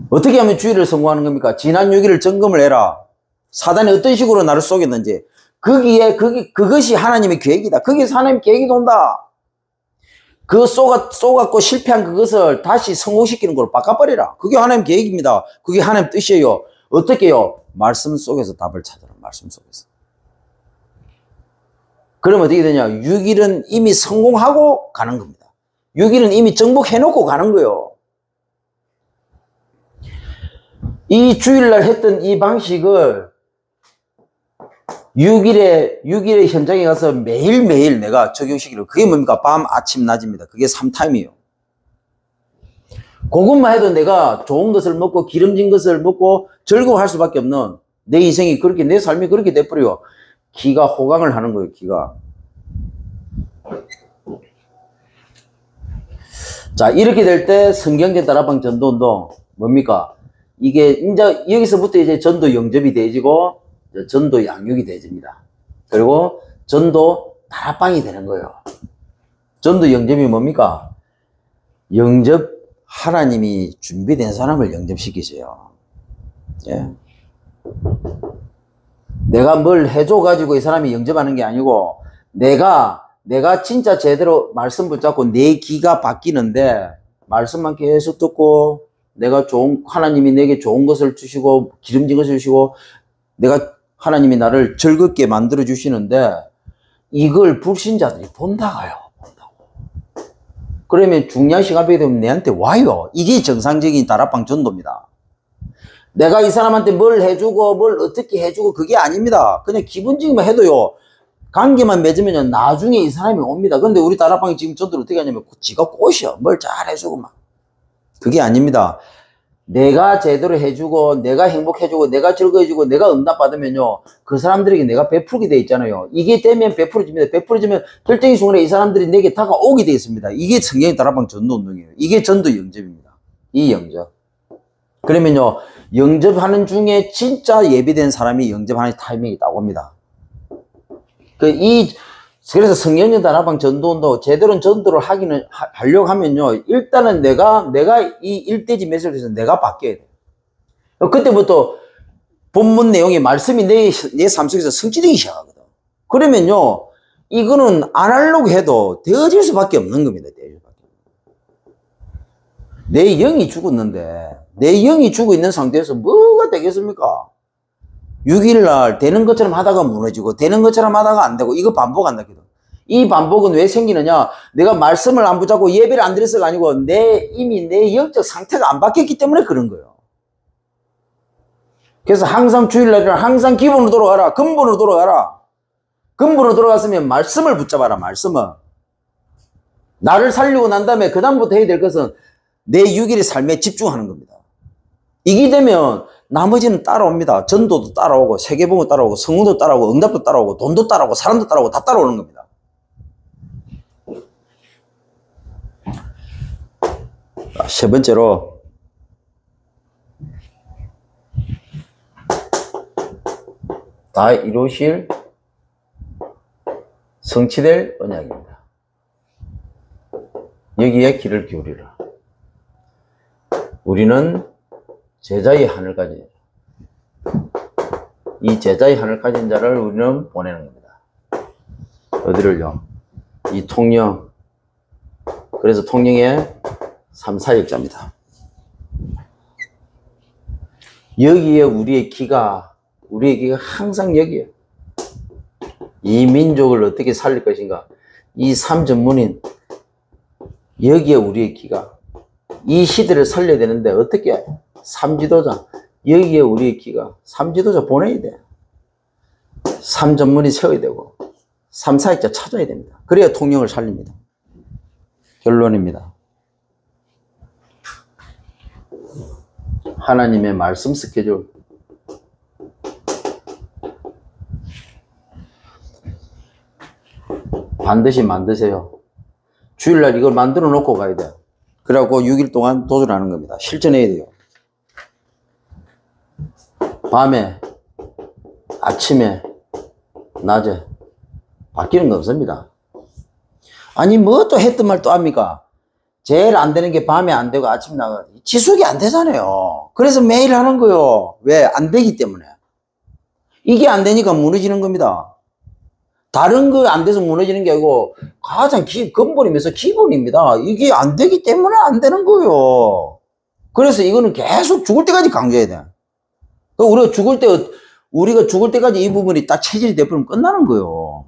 어떻게 하면 주일을 성공하는 겁니까? 지난 6일을 점검을 해라. 사단이 어떤 식으로 나를 속였는지. 그것이 하나님의 계획이다. 거기에서 하나님의 계획이 돈다. 쏘갖고 실패한 그것을 다시 성공시키는 걸로 바꿔버리라. 그게 하나님의 계획입니다. 그게 하나님의 뜻이에요. 어떻게 해요? 말씀 속에서 답을 찾아라. 말씀 속에서. 그러면 어떻게 되냐? 6일은 이미 성공하고 가는 겁니다. 6일은 이미 정복해놓고 가는 거예요. 이 주일날 했던 이 방식을 6일의 현장에 가서 매일매일 내가 적용시키려. 그게 뭡니까? 밤, 아침, 낮입니다. 그게 3타임이에요. 그것만 해도 내가 좋은 것을 먹고 기름진 것을 먹고 즐거워할 수밖에 없는 내 인생이 그렇게, 내 삶이 그렇게 돼버려요. 기가 호강을 하는 거예요, 기가. 자, 이렇게 될 때 성경제 다락방 전도운동 뭡니까? 이게 이제 여기서부터 이제 전도 영접이 되어지고 전도 양육이 되어집니다. 그리고 전도 다락방이 되는 거예요. 전도 영접이 뭡니까? 영접, 하나님이 준비된 사람을 영접시키세요. 예. 내가 뭘 해줘가지고 이 사람이 영접하는 게 아니고, 내가 진짜 제대로 말씀 붙잡고 내 귀가 바뀌는데, 말씀만 계속 듣고, 하나님이 내게 좋은 것을 주시고, 기름진 것을 주시고, 하나님이 나를 즐겁게 만들어 주시는데, 이걸 불신자들이 본다고요. 그러면 중요한 시간이 되면 내한테 와요. 이게 정상적인 다락방 전도입니다. 내가 이 사람한테 뭘 해주고 뭘 어떻게 해주고 그게 아닙니다. 그냥 기본적인만 해도요. 관계만 맺으면요. 나중에 이 사람이 옵니다. 근데 우리 다락방이 지금 전도를 어떻게 하냐면 지가 꽃이요. 뭘 잘 해주고 막. 그게 아닙니다. 내가 제대로 해주고 내가 행복해주고 내가 즐거워해주고 내가 응답받으면요. 그 사람들에게 내가 베풀게 돼 있잖아요. 이게 되면 베풀어집니다. 베풀어지면 결정의 순간에 이 사람들이 내게 다가오게 돼 있습니다. 이게 성경의 다락방 전도운동이에요. 이게 전도 영접입니다. 이 영접. 그러면요. 영접하는 중에 진짜 예비된 사람이 영접하는 타이밍이 딱 옵니다. 그래서 성경의 다락방 전도운동 제대로 전도를 하려고 하면요. 일단은 내가 이 일대지 메시지에서 내가 바뀌어야 돼. 그때부터 본문 내용의 말씀이 내 삶 속에서 성취되기 시작하거든. 그러면요. 이거는 안 하려고 해도 되어질 수밖에 없는 겁니다. 내 영이 죽었는데 내 영이 죽어 있는 상태에서 뭐가 되겠습니까? 6일날 되는 것처럼 하다가 무너지고 되는 것처럼 하다가 안 되고 이거 반복한다거든. 이 반복은 왜 생기느냐? 내가 말씀을 안 붙잡고 예배를 안 드려서가 아니고 이미 내 영적 상태가 안 바뀌었기 때문에 그런 거예요. 그래서 항상 주일날에는 항상 기본으로 돌아가라. 근본으로 돌아가라. 근본으로 돌아갔으면 말씀을 붙잡아라. 말씀을. 나를 살리고 난 다음에 그 다음부터 해야 될 것은 내 6일의 삶에 집중하는 겁니다. 이게 되면 나머지는 따라옵니다. 전도도 따라오고 세계복음도 따라오고 성공도 따라오고 응답도 따라오고 돈도 따라오고 사람도 따라오고 다 따라오는 겁니다. 세 번째로 다 이루실 성취될 언약입니다. 여기에 귀를 기울이라. 우리는 제자의 하늘 가진 이 제자의 하늘 가진 자를 우리는 보내는 겁니다. 어디를요? 이 통영. 그래서 통영의 3, 4역자입니다. 여기에 우리의 기가 항상 여기에 이 민족을 어떻게 살릴 것인가. 이 삼전문인 여기에 우리의 기가 이 시대를 살려야 되는데 어떻게 삼지도자 여기에 우리의 기가 삼지도자 보내야 돼. 삼전문인 세워야 되고 3, 4역자 찾아야 됩니다. 그래야 통영을 살립니다. 결론입니다. 하나님의 말씀 스케줄 반드시 만드세요. 주일날 이걸 만들어 놓고 가야 돼요. 그래갖고 6일 동안 도전하는 겁니다. 실천해야 돼요. 밤에, 아침에, 낮에 바뀌는 거 없습니다. 아니 뭐 또 했던 말 또 합니까? 제일 안 되는 게 밤에 안 되고 아침에 나가 지속이 안 되잖아요. 그래서 매일 하는 거요. 왜? 안 되기 때문에. 이게 안 되니까 무너지는 겁니다. 다른 거 안 돼서 무너지는 게 아니고 가장 근본이면서 기본입니다. 이게 안 되기 때문에 안 되는 거예요. 그래서 이거는 계속 죽을 때까지 강조해야 돼. 우리가 죽을 때까지 이 부분이 딱 체질이 돼버리면 끝나는 거예요.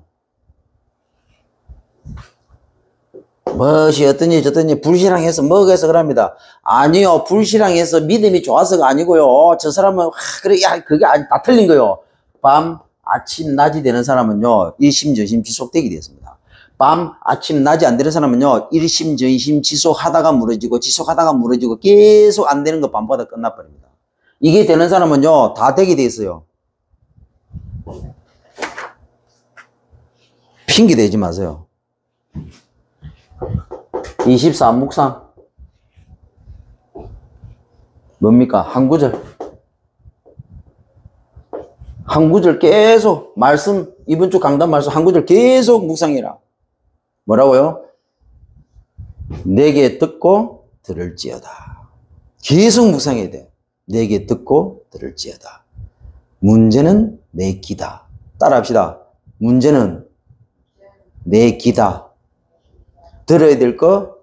무엇이 어떠니 저떠니 불신앙해서 뭐가 해서 그럽니다. 아니요, 불신앙해서 믿음이 좋아서가 아니고요. 저 사람은 그래, 야, 그게 다 틀린 거예요. 밤, 아침, 낮이 되는 사람은요, 일심전심 지속되게 되었습니다. 밤, 아침, 낮이 안 되는 사람은요, 일심전심 지속하다가 무너지고 계속 안 되는 거 밤보다 끝나버립니다. 이게 되는 사람은요, 다 되게 돼 있어요. 핑계 대지 마세요. 24 묵상 뭡니까? 한 구절 계속 말씀, 이번 주 강단 말씀 한 구절 계속 묵상해라. 뭐라고요? 내게 듣고 들을지어다. 계속 묵상해야 돼. 내게 듣고 들을지어다. 문제는 내 귀다. 따라합시다. 문제는 내 귀다. 들어야 될 거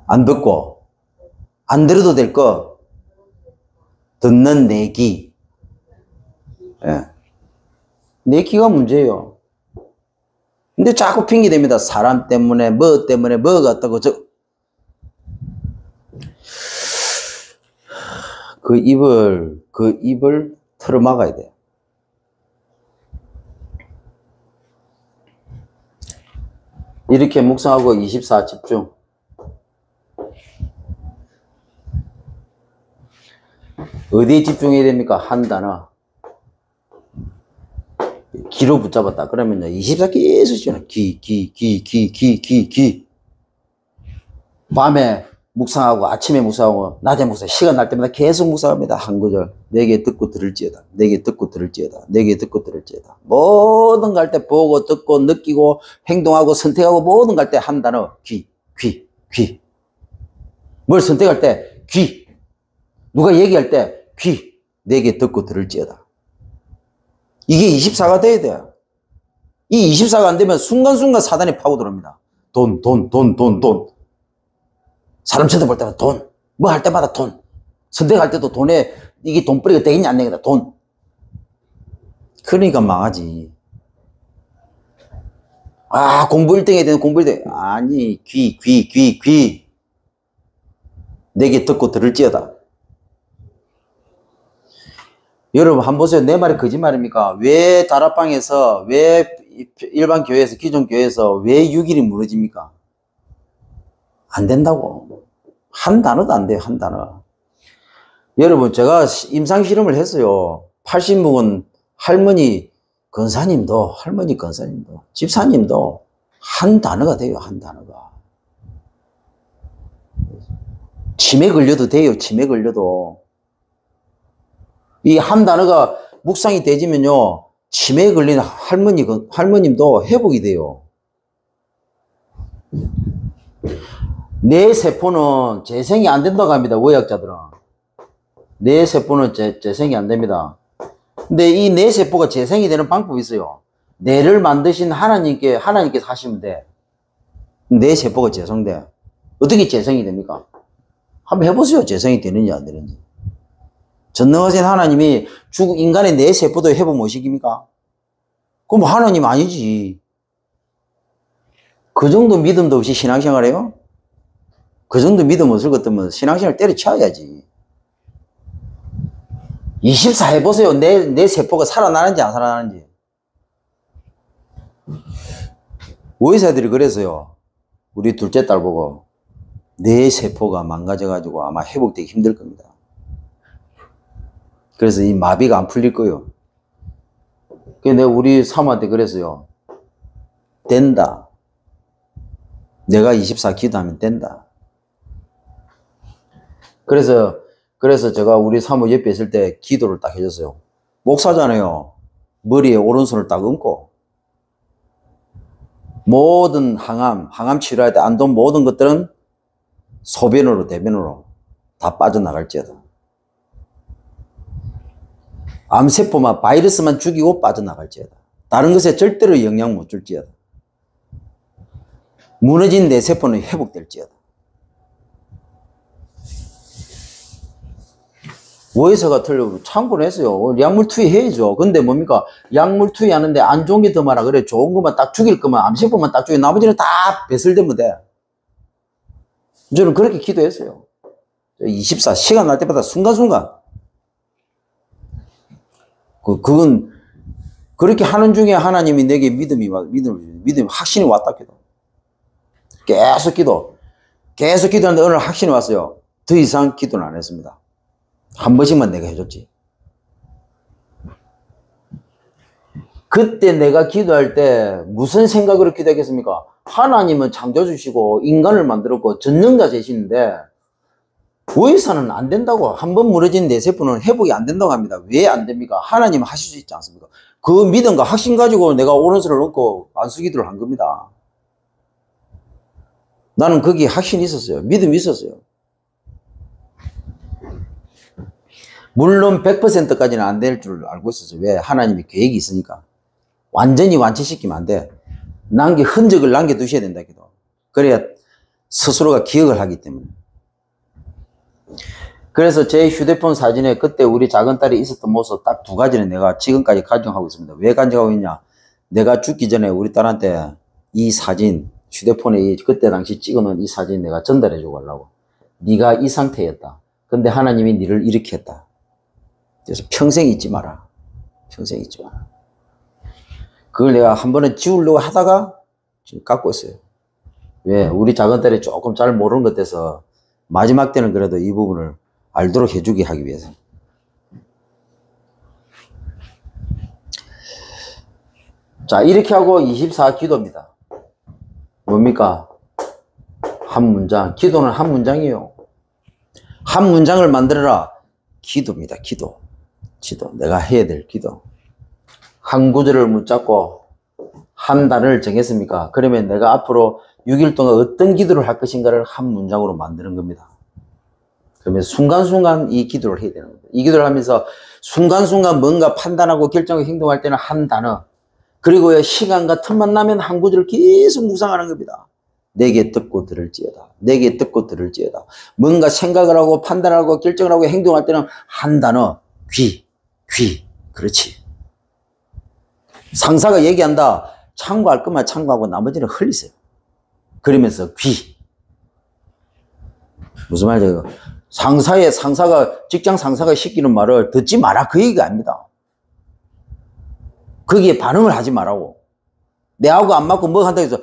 안 듣고, 안 들어도 될 거 듣는 내 귀. 예. 내 귀가 문제예요. 근데 자꾸 핑계 댑니다. 사람 때문에, 뭐가 어떠고, 그 입을 틀어막아야 돼요. 이렇게 묵상하고 24 집중. 어디에 집중해야 됩니까? 한 단어. 귀로 붙잡았다. 그러면요, 24 계속 집중해. 귀. 밤에 묵상하고, 아침에 묵상하고, 낮에 묵상, 시간 날 때마다 계속 묵상합니다. 한 구절. 내게 듣고 들을지어다. 내게 듣고 들을지어다. 내게 듣고 들을지어다. 뭐든 갈 때 보고, 듣고, 느끼고, 행동하고, 선택하고, 뭐든 갈 때 한 단어. 귀. 뭘 선택할 때, 귀. 누가 얘기할 때, 귀. 내게 듣고 들을지어다. 이게 24가 돼야 돼요. 이 24가 안 되면 순간순간 사단이 파고들어옵니다. 돈. 사람 쳐다볼 때마다 돈. 뭐 할 때마다 돈. 선택할 때도 돈에, 이게 돈벌이가 되겠냐, 안 되겠냐, 돈. 그러니까 망하지. 아, 공부 1등 해야 되는 공부 1등. 아니, 귀. 내게 듣고 들을지어다. 여러분, 한번 보세요. 내 말이 거짓말입니까? 왜 다락방에서, 왜 일반 교회에서, 기존 교회에서 왜 6일이 무너집니까? 안 된다고. 한 단어도 안 돼요, 한 단어. 여러분, 제가 임상실험을 했어요. 80묵은 할머니 권사님도, 집사님도 한 단어가 돼요, 한 단어가. 치매 걸려도 돼요. 치매 걸려도. 이 한 단어가 묵상이 되지면요. 치매에 걸린 할머님도 회복이 돼요. 뇌 세포는 재생이 안 된다고 합니다. 의학자들은. 뇌 세포는 재생이 안 됩니다. 근데 이 뇌 세포가 재생이 되는 방법이 있어요. 뇌를 만드신 하나님께서 하시면 돼. 뇌 세포가 재생돼. 어떻게 재생이 됩니까? 한번 해보세요. 재생이 되는지 안 되는지. 전능하신 하나님이 인간의 뇌 세포도 회복 못 시킵니까? 그럼 하나님 아니지. 그 정도 믿음도 없이 신앙생활 해요? 그 정도 믿음 없을 것 같으면 신앙생활 때려쳐야지. 24 해보세요. 내 세포가 살아나는지 안 살아나는지. 의사들이 그래서요. 우리 둘째 딸 보고 내 세포가 망가져가지고 아마 회복되기 힘들 겁니다. 그래서 이 마비가 안 풀릴 거예요. 그래서 내가 우리 사모한테 그랬어요. 된다. 내가 24 기도하면 된다. 그래서 제가 우리 사모 옆에 있을 때 기도를 딱 해줬어요. 목사잖아요. 머리에 오른손을 딱 얹고 모든 항암 치료할 때 안 돈 모든 것들은 소변으로 대변으로 다 빠져나갈지어다. 암세포만 바이러스만 죽이고 빠져나갈지어다. 다른 것에 절대로 영향 못 줄지어다. 무너진 내 세포는 회복될지어다. 의사가 틀려고 참고를 했어요. 약물 투여해야죠. 근데 뭡니까? 약물 투여하는데 안 좋은 게 더 많아. 그래, 좋은 것만 딱 죽일 거면 암세포만 딱 죽여. 나머지는 다 배설되면 돼. 저는 그렇게 기도했어요. 24 시간 날 때마다 순간순간. 그건 그렇게 하는 중에 하나님이 내게 믿음이 확신이 왔다 기도. 계속 기도하는데 오늘 확신이 왔어요. 더 이상 기도는 안 했습니다. 한 번씩만 내가 해줬지. 그때 내가 기도할 때 무슨 생각으로 기도했겠습니까? 하나님은 창조주시고 인간을 만들었고 전능자이시는데 의사는 안 된다고. 한번 무너진 내 세포는 회복이 안 된다고 합니다. 왜 안 됩니까? 하나님은 하실 수 있지 않습니까? 그 믿음과 확신 가지고 내가 오른손을 얹고 안수기도를 한 겁니다. 나는 거기에 확신이 있었어요. 믿음이 있었어요. 물론 100%까지는 안 될 줄 알고 있었어요. 왜? 하나님이 계획이 있으니까. 완전히 완치시키면 안 돼. 흔적을 남겨두셔야 된다. 그래야 스스로가 기억을 하기 때문에. 그래서 제 휴대폰 사진에 그때 우리 작은 딸이 있었던 모습 딱 두 가지는 내가 지금까지 간직하고 있습니다. 왜 간직하고 있냐? 내가 죽기 전에 우리 딸한테 이 사진, 휴대폰에 그때 당시 찍어놓은 이 사진 내가 전달해 주고 가려고. 네가 이 상태였다. 근데 하나님이 네를 이렇게 했다. 그래서 평생 잊지 마라. 평생 잊지 마라. 그걸 내가 한 번은 지우려고 하다가 지금 갖고 있어요. 왜? 우리 작은 딸이 조금 잘 모르는 것 같아서 마지막 때는 그래도 이 부분을 알도록 해주게 하기 위해서. 자, 이렇게 하고 24 기도입니다. 뭡니까? 한 문장. 기도는 한 문장이에요. 한 문장을 만들어라. 기도입니다. 기도. 내가 해야 될 기도. 한 구절을 붙잡고 한 단어를 정했습니까? 그러면 내가 앞으로 6일 동안 어떤 기도를 할 것인가를 한 문장으로 만드는 겁니다. 그러면 순간순간 이 기도를 해야 되는 겁니다. 이 기도를 하면서 순간순간 뭔가 판단하고 결정하고 행동할 때는 한 단어, 그리고 시간과 틈만 나면 한 구절을 계속 묵상하는 겁니다. 내게 듣고 들을지어다. 내게 듣고 들을지어다. 뭔가 생각을 하고 판단하고 결정을 하고 행동할 때는 한 단어, 귀. 그렇지. 상사가 얘기한다. 참고할 것만 참고하고 나머지는 흘리세요. 그러면서 귀. 무슨 말이죠? 직장 상사가 시키는 말을 듣지 마라. 그 얘기가 아닙니다. 거기에 반응을 하지 말라고. 내하고 안 맞고 뭐 한다고 해서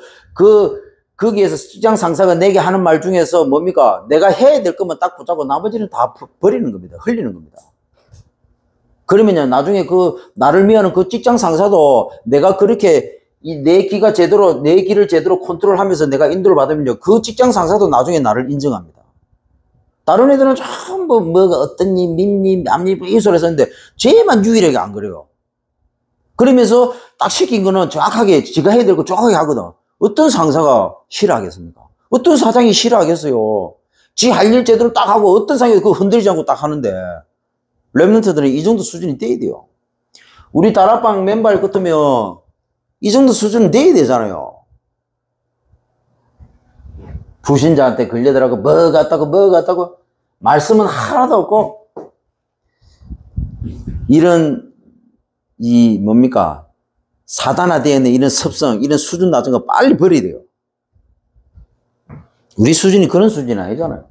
거기에서 직장 상사가 내게 하는 말 중에서 뭡니까? 내가 해야 될 것만 딱 붙잡고 나머지는 다 버리는 겁니다. 흘리는 겁니다. 그러면요, 나중에 나를 미워하는 그 직장 상사도 내가 그렇게 내 귀를 제대로 컨트롤 하면서 내가 인도를 받으면요, 그 직장 상사도 나중에 나를 인정합니다. 다른 애들은 전부 뭐가 어떤 님, 민님, 남님 이 소리 썼는데 쟤만 유일하게 안 그래요. 그러면서 딱 시킨 거는 정확하게 지가 해야 될 거 정확하게 하거든. 어떤 상사가 싫어하겠습니까? 어떤 사장이 싫어하겠어요? 지 할 일 제대로 딱 하고 어떤 상사가 그거 흔들리지 않고 딱 하는데 랩런트들은 이 정도 수준이 돼야 돼요. 우리 다락방 멤버일 같으면 이 정도 수준은 돼야 되잖아요. 부신자한테 걸려들어가고 뭐 같다고 말씀은 하나도 없고 이런 이 뭡니까 사단화되어 있는 이런 습성 이런 수준 낮은 거 빨리 버려야 돼요. 우리 수준이 그런 수준이 아니잖아요.